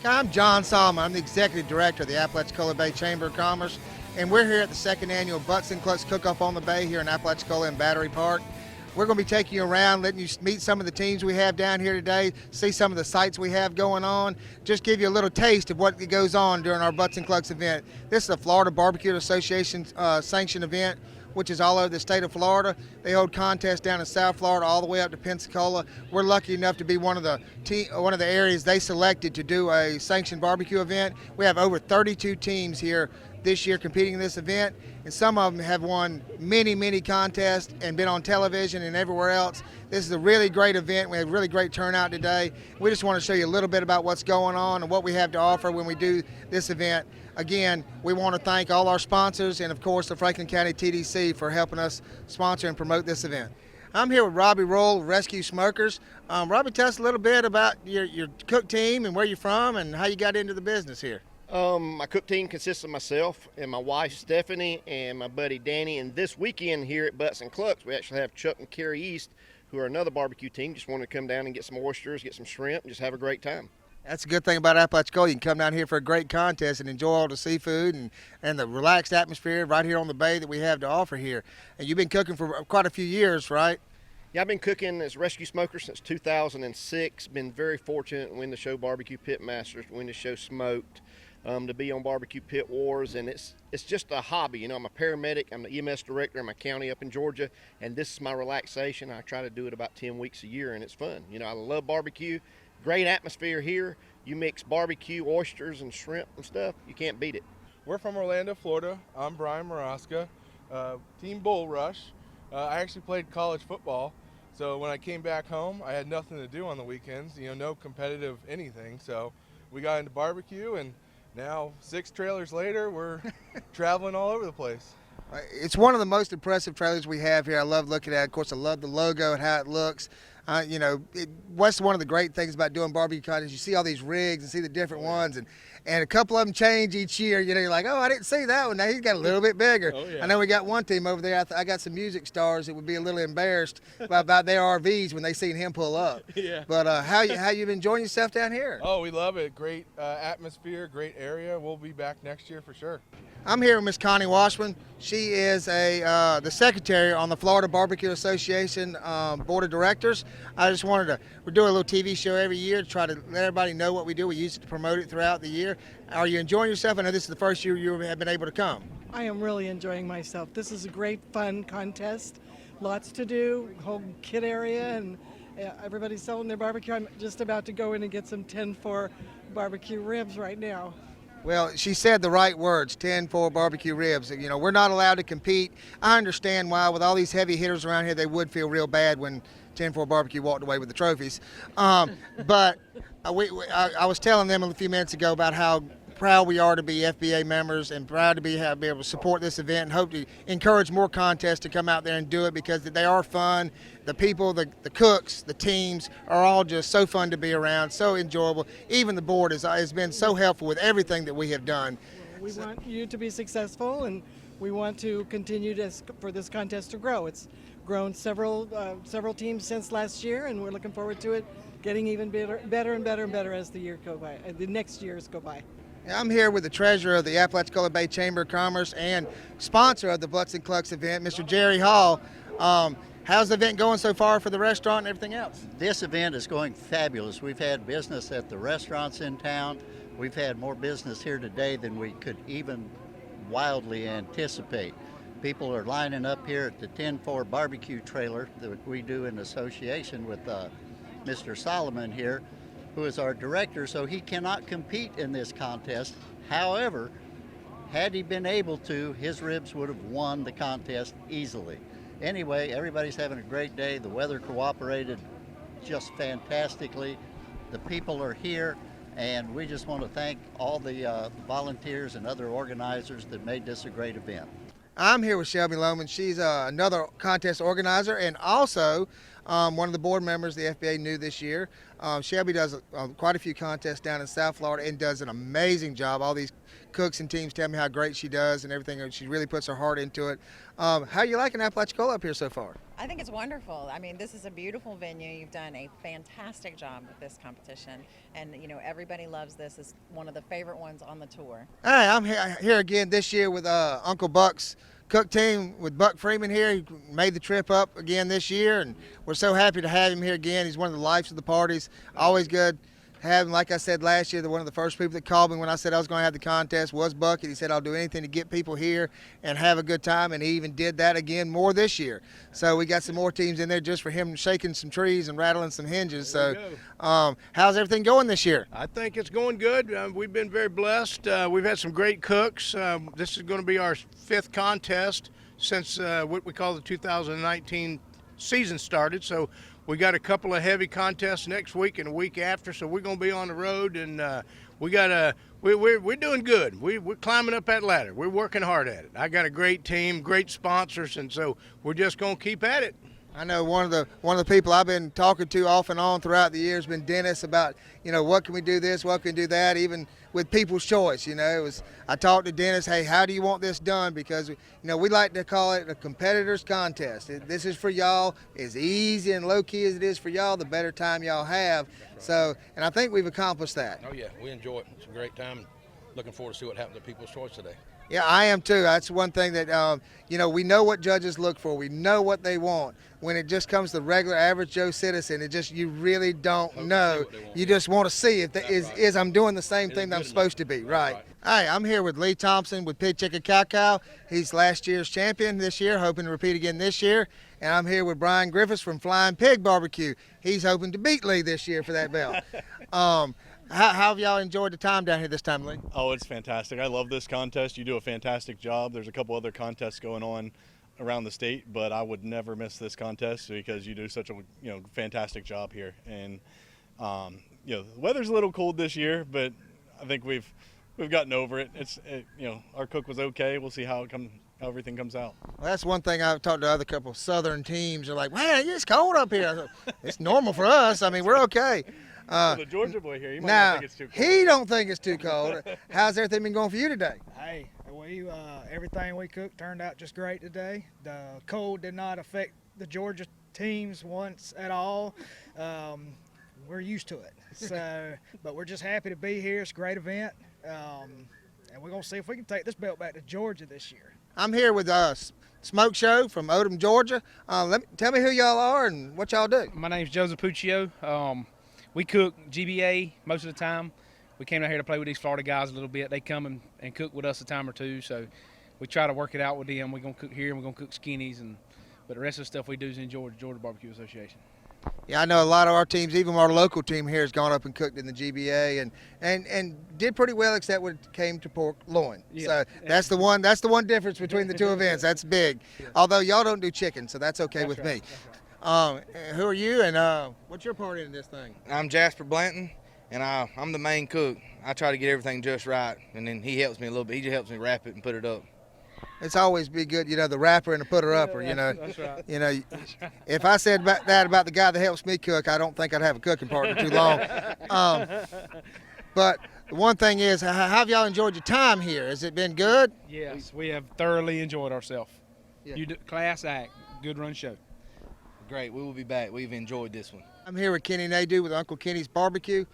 I'm John Solomon. I'm the Executive Director of the Apalachicola Bay Chamber of Commerce, and we're here at the second annual Butts and Clucks Cook-off on the Bay here in Apalachicola and Battery Park. We're going to be taking you around, letting you meet some of the teams we have down here today, see some of the sites we have going on, just give you a little taste of what goes on during our Butts and Clucks event. This is a Florida BBQ Association sanctioned event, which is all over the state of Florida. They hold contests down in South Florida all the way up to Pensacola. We're lucky enough to be one of the areas they selected to do a sanctioned barbecue event. We have over 32 teams here this year competing in this event, and some of them have won many contests and been on television and everywhere else. This is a really great event. We have a really great turnout today. We just want to show you a little bit about what's going on and what we have to offer when we do this event. Again, we want to thank all our sponsors and, of course, the Franklin County TDC for helping us sponsor and promote this event. I'm here with Robby Roll, Rescue Smokers. Robby, tell us a little bit about your cook team and where you're from and how you got into the business here. My cook team consists of myself and my wife Stephanie and my buddy Danny. And this weekend here at Butts and Clucks, we actually have Chuck and Carrie East, who are another barbecue team. Just wanted to come down and get some oysters, get some shrimp, and just have a great time. That's a good thing about Apalachicola. You can come down here for a great contest and enjoy all the seafood and the relaxed atmosphere right here on the bay that we have to offer here. And you've been cooking for quite a few years, right? Yeah, I've been cooking as rescue smoker since 2006. Been very fortunate to win the show Barbecue Pit Masters, to win the show Smoked, to be on Barbecue Pit Wars, and it's just a hobby. You know, I'm a paramedic, I'm the EMS director in my county up in Georgia, and this is my relaxation. I try to do it about 10 weeks a year, and it's fun. You know, I love barbecue. Great atmosphere here. You mix barbecue, oysters, and shrimp and stuff, you can't beat it. We're from Orlando, Florida. I'm Bryan, Morosco, Team Bull Rush. I actually played college football, so when I came back home, I had nothing to do on the weekends, you know, no competitive anything. So we got into barbecue, and now 6 trailers later, we're traveling all over the place. It's one of the most impressive trailers we have here. I love looking at it. Of course, I love the logo and how it looks. You know, what's one of the great things about doing barbecue contests? You see all these rigs and see the different ones, and a couple of them change each year. You know, you're like, oh, I didn't see that one. Now he's got a little bit bigger. Oh, yeah. I know we got one team over there. I got some music stars that would be a little embarrassed about their RVs when they seen him pull up. Yeah. But how you been enjoying yourself down here? Oh, we love it. Great atmosphere, great area. We'll be back next year for sure. I'm here with Miss Connie Washburn. She is the secretary on the Florida BBQ Association Board of Directors. I just wanted to, we're doing a little TV show every year to try to let everybody know what we do. We use it to promote it throughout the year. Are you enjoying yourself? I know this is the first year you have been able to come. I am really enjoying myself. This is a great fun contest. Lots to do, whole kid area, and everybody's selling their barbecue. I'm just about to go in and get some 10-4 barbecue ribs right now. Well, she said the right words, 10-4 barbecue ribs. You know, we're not allowed to compete. I understand why, with all these heavy hitters around here, they would feel real bad when 10-4 barbecue walked away with the trophies. But I was telling them a few minutes ago about how proud we are to be FBA members and proud to be able to support this event and hope to encourage more contests to come out there and do it because they are fun. The people, the cooks, the teams are all just so fun to be around, so enjoyable. Even the board has been so helpful with everything that we have done. We want you to be successful, and we want to continue for this contest to grow. It's grown several teams since last year, and we're looking forward to it getting even better and better as the next years go by. I'm here with the treasurer of the Apalachicola Bay Chamber of Commerce and sponsor of the Butts and Clucks event, Mr. Jerry Hall. How's the event going so far for the restaurant and everything else? This event is going fabulous. We've had business at the restaurants in town. We've had more business here today than we could even wildly anticipate. People are lining up here at the 10-4 barbecue trailer that we do in association with Mr. Solomon here, who is our director, so he cannot compete in this contest. However, had he been able to, his ribs would have won the contest easily. Anyway, everybody's having a great day. The weather cooperated just fantastically. The people are here, and we just want to thank all the volunteers and other organizers that made this a great event. I'm here with Shelby Lohman. She's another contest organizer and also one of the board members the FBA knew this year. Shelby does quite a few contests down in South Florida and does an amazing job. All these cooks and teams tell me how great she does and everything. She really puts her heart into it. How are you liking Apalachicola up here so far? I think it's wonderful. I mean, this is a beautiful venue. You've done a fantastic job with this competition, and you know everybody loves this. It's one of the favorite ones on the tour. Hey, I'm here again this year with Uncle Buck's cook team with Buck Freeman here. He made the trip up again this year, and we're so happy to have him here again. He's one of the lives of the parties. Always good to have him. Like I said last year, one of the first people that called me when I said I was going to have the contest was Buck, and he said I'll do anything to get people here and have a good time, and he even did that again more this year. So we got some more teams in there just for him shaking some trees and rattling some hinges. So how's everything going this year? I think it's going good. We've been very blessed. We've had some great cooks. This is going to be our 5th contest since what we call the 2019 season started. So we got a couple of heavy contests next week and a week after. So we're going to be on the road, and we're doing good. We're climbing up that ladder. We're working hard at it. I got a great team, great sponsors, and so we're just going to keep at it. I know one of the people I've been talking to off and on throughout the years been Dennis about, you know, what can we do this, what can we do that, even with People's Choice. You know, I talked to Dennis, hey, how do you want this done? Because, you know, we like to call it a competitor's contest. This is for y'all. As easy and low key as it is for y'all, the better time y'all have. So, and I think we've accomplished that. Oh yeah, we enjoy it. It's a great time. Looking forward to see what happens at People's Choice today. Yeah, I am too. That's one thing that, you know, we know what judges look for. We know what they want. When it just comes to regular average Joe citizen, you really don't know. You just want to see if I'm doing the same thing that I'm supposed to be. Right. Hey, I'm here with Lee Thompson with Pig Chicken Cow. He's last year's champion this year, hoping to repeat again this year. And I'm here with Bryan Griffiths from Flying Pig BBQ. He's hoping to beat Lee this year for that belt. How have y'all enjoyed the time down here this time, Lee? Oh, it's fantastic. I love this contest. You do a fantastic job. There's a couple other contests going on around the state, but I would never miss this contest because you do such a fantastic job here. And the weather's a little cold this year, but I think we've gotten over it. Our cook was okay. We'll see how everything comes out. Well, that's one thing I've talked to other couple southern teams. They're like, man, it's cold up here. I thought, it's normal for us. I mean, we're okay. The Georgia boy here, he might not think it's too cold. He don't think it's too cold. How's everything been going for you today? Hey, everything we cooked turned out just great today. The cold did not affect the Georgia teams once at all. We're used to it. So, but we're just happy to be here. It's a great event, and we're gonna see if we can take this belt back to Georgia this year. I'm here with Smoke Show from Odom, Georgia. Tell me who y'all are and what y'all do. My name's Joseph Puccio. We cook GBA most of the time. We came out here to play with these Florida guys a little bit. They come and cook with us a time or two, so we try to work it out with them. We're going to cook here and we're going to cook skinnies, but the rest of the stuff we do is in Georgia BBQ Association. Yeah, I know a lot of our teams, even our local team here, has gone up and cooked in the GBA and did pretty well, except when it came to pork loin. Yeah. So that's the one difference between the two events. That's big. Yeah. Although y'all don't do chicken, so that's okay with me. Who are you and what's your part in this thing? I'm Jasper Blanton, and I'm the main cook. I try to get everything just right, and then he helps me a little bit. He just helps me wrap it and put it up. It's always be good, the rapper and the putter-upper, That's right. If I said that about the guy that helps me cook, I don't think I'd have a cooking partner too long. But the one thing is, how have y'all enjoyed your time here? Has it been good? Yes, we have thoroughly enjoyed ourselves. Yeah. Class act, good run show. Great, we will be back. We've enjoyed this one. I'm here with Kenny Nadeau with Uncle Kenny's Barbecue.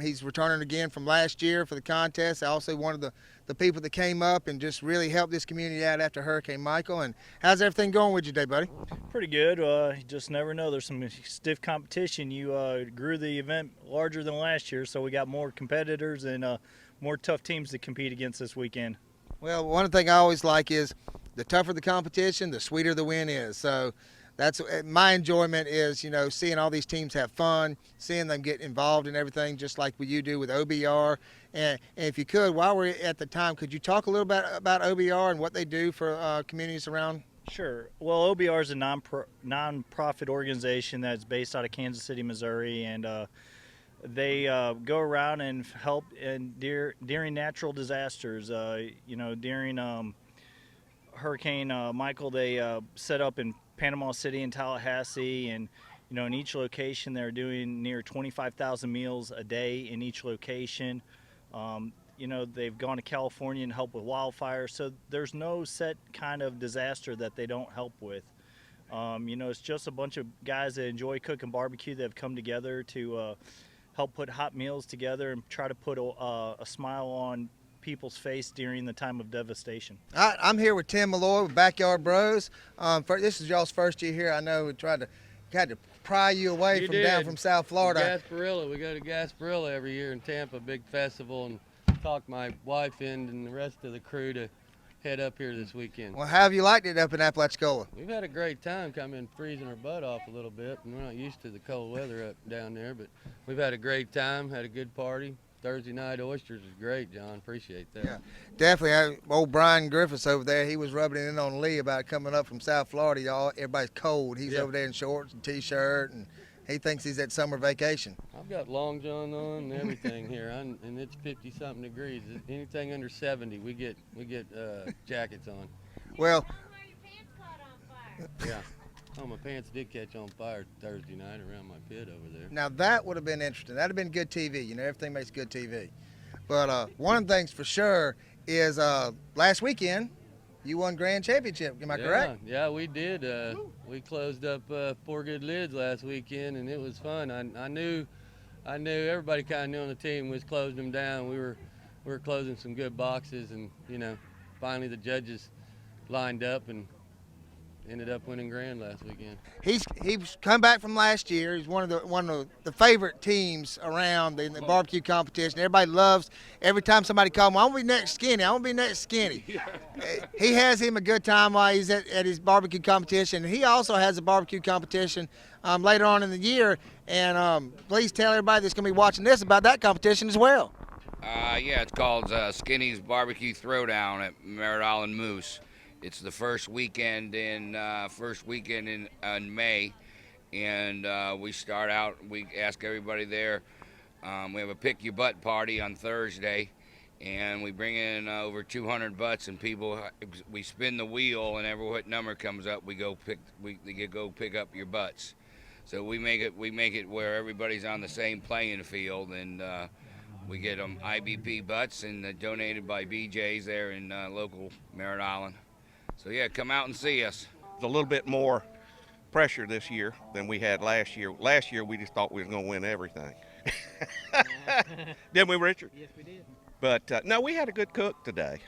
He's returning again from last year for the contest. Also one of the people that came up and just really helped this community out after Hurricane Michael. And how's everything going with you today, buddy? Pretty good. You just never know. There's some stiff competition. You grew the event larger than last year, so we got more competitors and more tough teams to compete against this weekend. Well, one thing I always like is the tougher the competition, the sweeter the win is. So that's my enjoyment is, seeing all these teams have fun, seeing them get involved in everything, just like what you do with OBR. And if you could, while we're at the time, could you talk a little bit about OBR and what they do for communities around? Sure. Well, OBR is a non-profit organization that's based out of Kansas City, Missouri, and they go around and help during natural disasters. During Hurricane Michael, they set up in Panama City and Tallahassee, and in each location they're doing near 25,000 meals a day in each location. They've gone to California and helped with wildfires, so there's no set kind of disaster that they don't help with. It's just a bunch of guys that enjoy cooking barbecue that have come together to help put hot meals together and try to put a smile on people's face during the time of devastation. I'm here with Tim Malloy with Backyard Bros. This is y'all's first year here. I know we had to pry you away down from South Florida. Gasparilla. We go to Gasparilla every year in Tampa, big festival, and talk my wife in and the rest of the crew to head up here this weekend. Well, how have you liked it up in Apalachicola? We've had a great time coming freezing our butt off a little bit, and we're not used to the cold weather up down there, but we've had a great time, had a good party. Thursday night oysters is great, John. Appreciate that. Yeah, definitely. Old Bryan Griffiths over there, he was rubbing it in on Lee about coming up from South Florida. Y'all, everybody's cold. He's over there in shorts and T-shirt, and he thinks he's at summer vacation. I've got long john on and everything here, and it's 50-something degrees. Anything under 70, we get jackets on. Well. Yeah. Oh, my pants did catch on fire Thursday night around my pit over there. Now that would have been interesting. That'd have been good TV. Everything makes good TV. But one of the things for sure is last weekend you won grand championship. Am I correct? Yeah, we did. We closed up 4 good lids last weekend, and it was fun. I knew everybody kind of knew on the team was closing them down. We were closing some good boxes, and finally the judges lined up and ended up winning grand last weekend. He's come back from last year. He's one of the favorite teams around in the barbecue competition. Everybody loves every time somebody calls him, I want to be next Skinny. I want to be next Skinny. He has him a good time while he's at his barbecue competition. He also has a barbecue competition later on in the year. And please tell everybody that's going to be watching this about that competition as well. Yeah, it's called Skinny's Barbecue Throwdown at Merritt Island Moose. It's the first weekend in May, and we start out. We ask everybody there. We have a pick your butt party on Thursday, and we bring in over 200 butts, and people. We spin the wheel, and every what number comes up, they go pick up your butts. So we make it where everybody's on the same playing field, and we get them IBP butts and donated by BJ's there in local Merritt Island. So yeah, come out and see us. It's a little bit more pressure this year than we had last year. Last year we just thought we was going to win everything. Didn't we, Richard? Yes, we did. But no, we had a good cook today.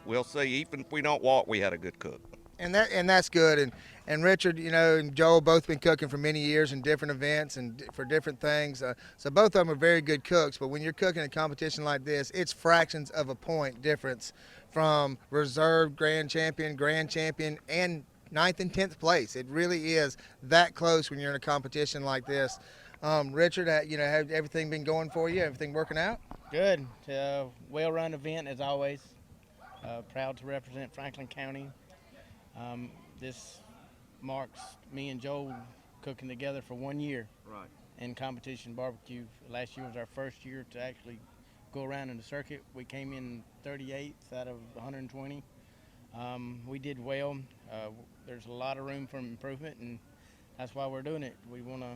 We'll see. Even if we don't walk, we had a good cook. And that's good. And Richard, and Joel both been cooking for many years in different events and for different things. So both of them are very good cooks. But when you're cooking a competition like this, it's fractions of a point difference from reserve grand champion, and 9th and 10th place. It really is that close when you're in a competition like this. Richard, have everything been going for you? Everything working out? Good. Well-run event as always. Proud to represent Franklin County. This marks me and Joel cooking together for 1 year. Right. In competition barbecue. Last year was our first year to actually go around in the circuit. We came in 38th out of 120. We did well. There's a lot of room for improvement, and that's why we're doing it. We want to,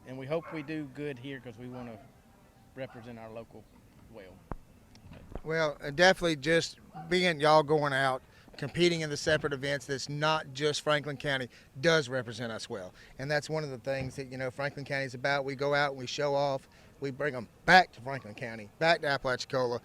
and we hope we do good here because we want to represent our local well. Well, definitely just being y'all going out, competing in the separate events that's not just Franklin County does represent us well. And that's one of the things that, Franklin County is about. We go out and we show off. We bring them back to Franklin County, back to Apalachicola.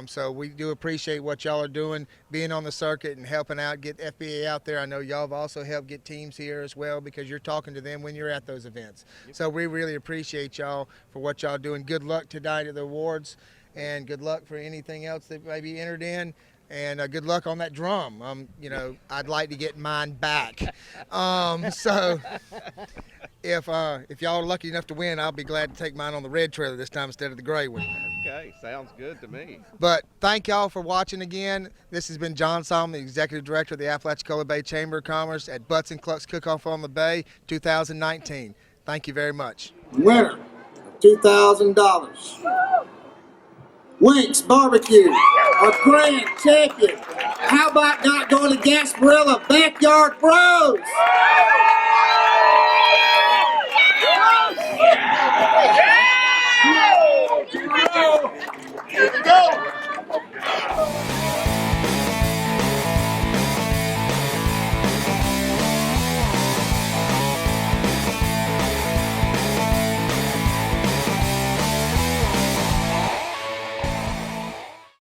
So we do appreciate what y'all are doing, being on the circuit and helping out, get FBA out there. I know y'all have also helped get teams here as well because you're talking to them when you're at those events. So we really appreciate y'all for what y'all doing. Good luck tonight at the awards, and good luck for anything else that may be entered in. And good luck on that drum. I'd like to get mine back. So if y'all are lucky enough to win, I'll be glad to take mine on the red trailer this time instead of the gray one. Okay, sounds good to me. But thank y'all for watching again. This has been John Solomon, the Executive Director of the Apalachicola Bay Chamber of Commerce at Butts and Clucks Cook-off on the Bay 2019. Thank you very much. Winner of $2,000. Winks Barbecue, our grand champion. How about not going to Gasparilla Backyard Bros?